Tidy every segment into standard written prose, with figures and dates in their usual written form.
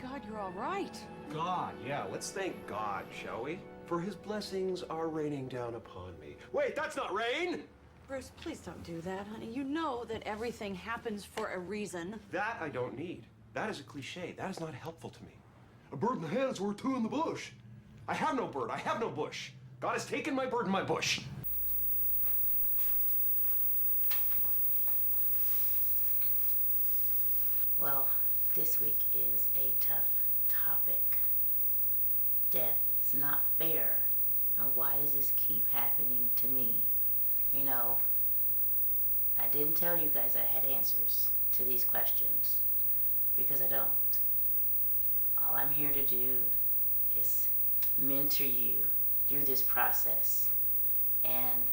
God, you're all right. God, yeah, let's thank God, shall we? For his blessings are raining down upon me. Wait, that's not rain! Bruce, please don't do that, honey. You know that everything happens for a reason. That I don't need. That is a cliche. That is not helpful to me. A bird in the hand is worth two in the bush. I have no bird. I have no bush. God has taken my bird and my bush. Well, this week is a tough topic. Death is not fair. And why does this keep happening to me? You know, I didn't tell you guys I had answers to these questions because I don't. All I'm here to do is mentor you through this process and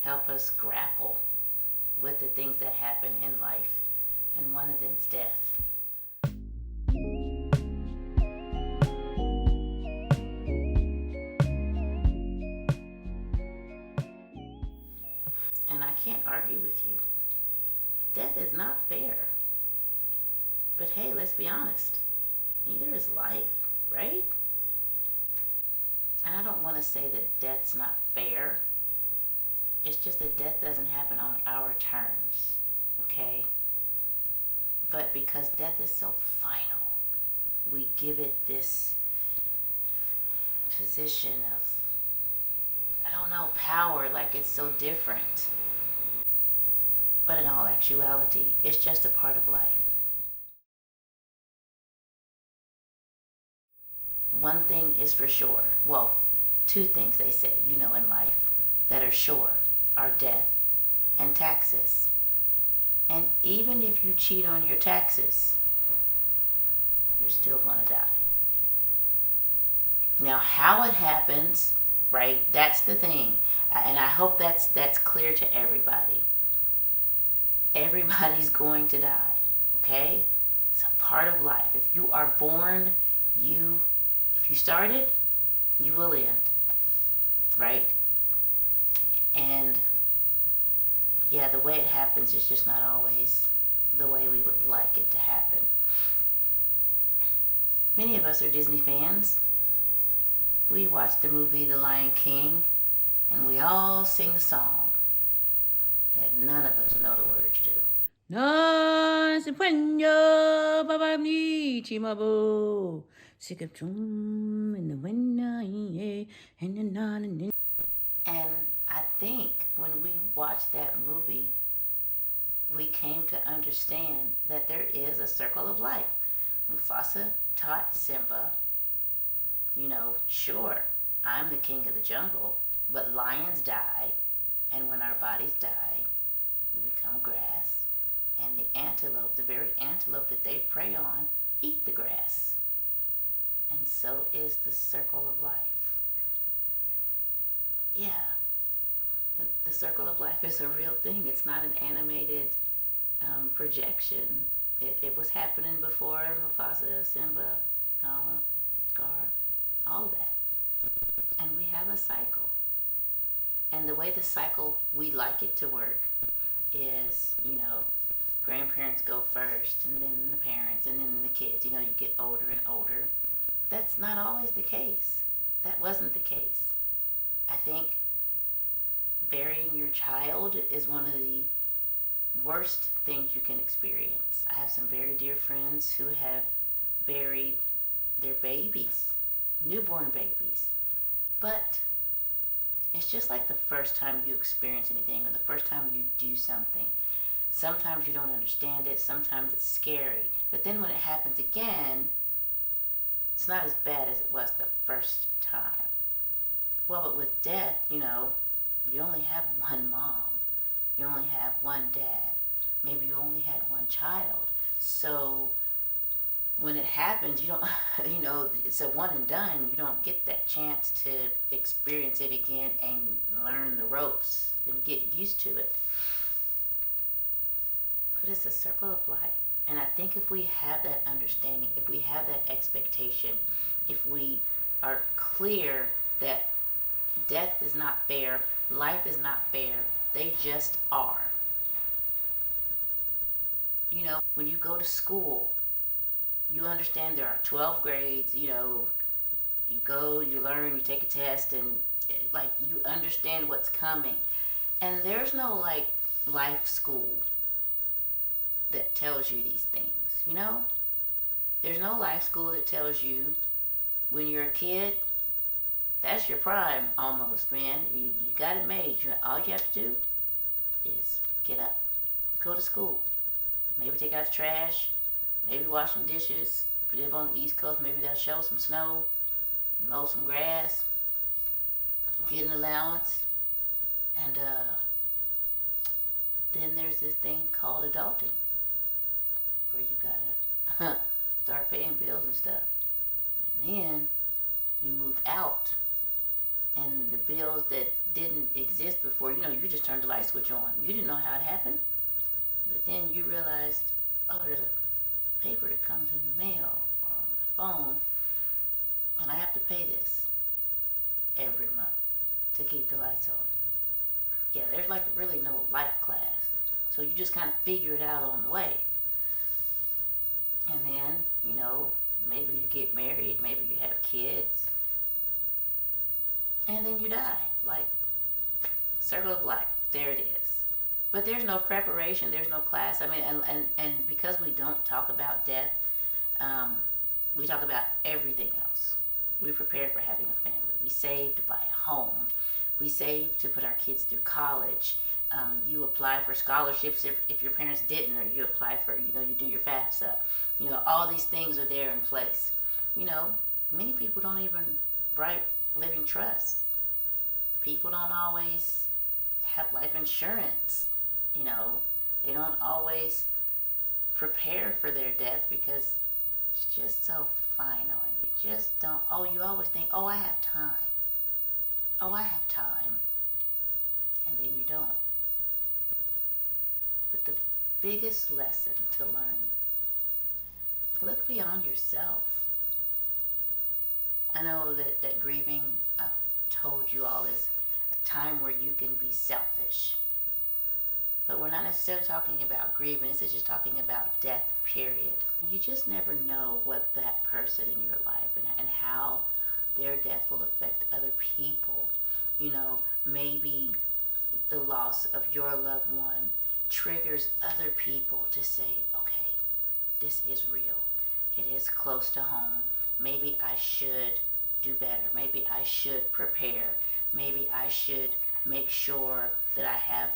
help us grapple with the things that happen in life, and one of them is death. And I can't argue with you. Death is not fair. But hey, let's be honest. Neither is life, right? And I don't want to say that death's not fair. It's just that death doesn't happen on our terms, okay? But because death is so final, we give it this position of, I don't know, power, like it's so different. But in all actuality, it's just a part of life. One thing is for sure, well, two things they say, you know, in life that are sure are death and taxes. And even if you cheat on your taxes, you're still gonna die. Now, how it happens, right, that's the thing. And I hope that's clear to everybody. Everybody's going to die, okay? It's a part of life. If you are born, if you started, you will end, right? And yeah, the way it happens is just not always the way we would like it to happen. Many of us are Disney fans. We watched the movie The Lion King, and we all sing the song that none of us know the words to. And I think when we watched that movie, we came to understand that there is a circle of life. Mufasa taught Simba, you know, sure, I'm the king of the jungle, but lions die, and when our bodies die, we become grass, and the antelope, the very antelope that they prey on, eat the grass. And so is the circle of life. Yeah, the circle of life is a real thing. It's not an animated projection. It was happening before Mufasa, Simba, Nala, Scar, all of that. And we have a cycle. And the way the cycle, we like it to work is, you know, grandparents go first, and then the parents, and then the kids. You know, you get older and older. That's not always the case. That wasn't the case. I think burying your child is one of the worst things you can experience. I have some very dear friends who have buried their babies, newborn babies. But it's just like the first time you experience anything or the first time you do something. Sometimes you don't understand it, sometimes it's scary. But then when it happens again, it's not as bad as it was the first time. Well, but with death, you know, you only have one mom. You only have one dad. Maybe you only had one child. So when it happens, you don't, you know, it's a one and done. You don't get that chance to experience it again and learn the ropes and get used to it. But it's a circle of life. And I think if we have that understanding, if we have that expectation, if we are clear that death is not fair, life is not fair, they just are. You know, when you go to school, you understand there are 12 grades, you know, you go, you learn, you take a test, and like you understand what's coming. And there's no like life school that tells you these things, you know? There's no life school that tells you when you're a kid, that's your prime almost, man. You got it made. All you have to do is get up, go to school, maybe take out the trash, maybe wash some dishes. If you live on the East Coast, maybe you got to shovel some snow, mow some grass, get an allowance, and then there's this thing called adulting, where you gotta start paying bills and stuff, and then you move out, and the bills that didn't exist before, you know, you just turned the light switch on. You didn't know how it happened, but then you realized, oh, there's a paper that comes in the mail or on my phone, and I have to pay this every month to keep the lights on. Yeah, there's like really no life class. So you just kind of figure it out on the way. And then, you know, maybe you get married, maybe you have kids, and then you die. Like, circle of life, there it is. But there's no preparation, there's no class. I mean, and because we don't talk about death, we talk about everything else. We prepare for having a family. We save to buy a home. We save to put our kids through college. You apply for scholarships if your parents didn't, or you apply for, you know, you do your FAFSA. You know, all these things are there in place. You know, many people don't even write living trusts. People don't always have life insurance. You know, they don't always prepare for their death because it's just so final, and you just don't, you always think, oh, I have time. Oh, I have time. And then you don't. But the biggest lesson to learn, look beyond yourself. I know that grieving, I've told you all, is a time where you can be selfish. But we're not necessarily talking about grieving. This is just talking about death, period. You just never know what that person in your life and how their death will affect other people. You know, maybe the loss of your loved one triggers other people to say, okay, this is real. It is close to home. Maybe I should do better. Maybe I should prepare. Maybe I should make sure that I have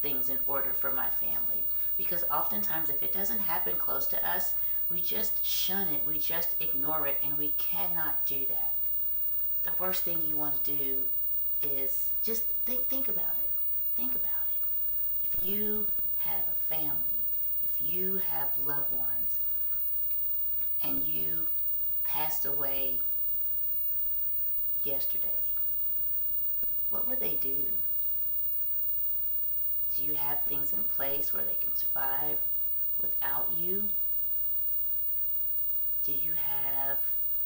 things in order for my family. Because oftentimes if it doesn't happen close to us, we just shun it, we just ignore it, and we cannot do that. The worst thing you want to do is just think about it. Think about it. If you have a family, if you have loved ones, and you passed away yesterday, what would they do? Do you have things in place where they can survive without you?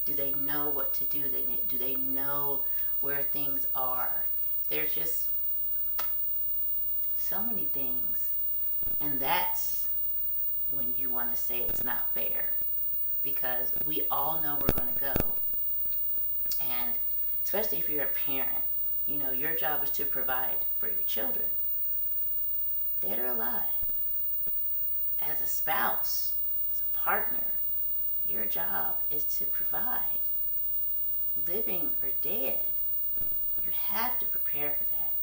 Do they know what to do? Do they know where things are? There's just so many things. And that's when you want to say it's not fair. Because we all know we're going to go. And especially if you're a parent, you know, your job is to provide for your children, dead or alive. As a spouse, as a partner, your job is to provide, living or dead. You have to prepare for that.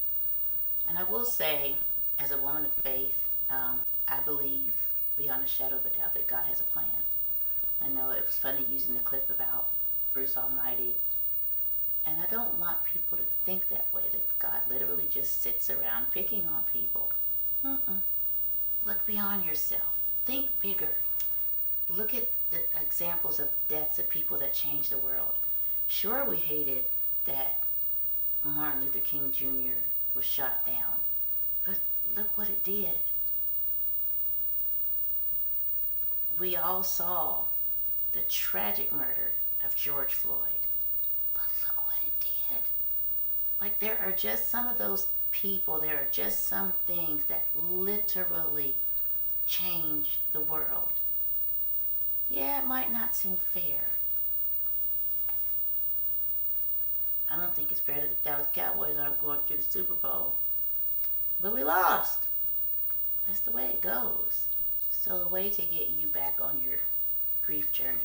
And I will say, as a woman of faith, I believe beyond a shadow of a doubt that God has a plan. I know it was funny using the clip about Bruce Almighty, and I don't want people to think that way, that God literally just sits around picking on people. Look beyond yourself. Think bigger. Look at the examples of deaths of people that changed the world. Sure, we hated that Martin Luther King Jr. was shot down, but look what it did. We all saw the tragic murder of George Floyd, but look what it did. Like, there are just some of those people, there are just some things that literally change the world. Yeah, it might not seem fair. I don't think it's fair that the Dallas Cowboys aren't going through the Super Bowl. But we lost. That's the way it goes. So the way to get you back on your grief journey,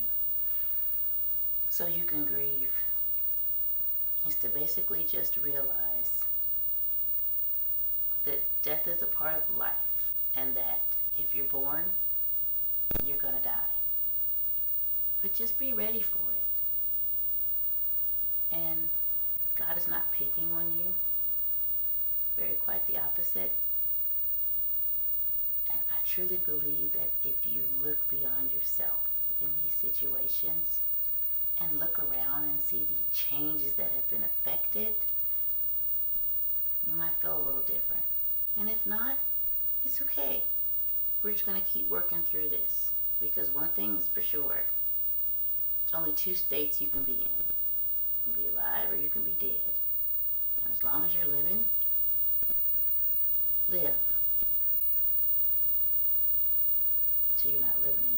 so you can grieve, is to basically just realize that death is a part of life, and that if you're born, you're gonna die. But just be ready for it. And God is not picking on you. Very quite the opposite. And I truly believe that if you look beyond yourself in these situations and look around and see the changes that have been affected, you might feel a little different. And if not, it's okay. We're just going to keep working through this. Because one thing is for sure, there's only 2 states you can be in. You can be alive or you can be dead. And as long as you're living, live. So you're not living in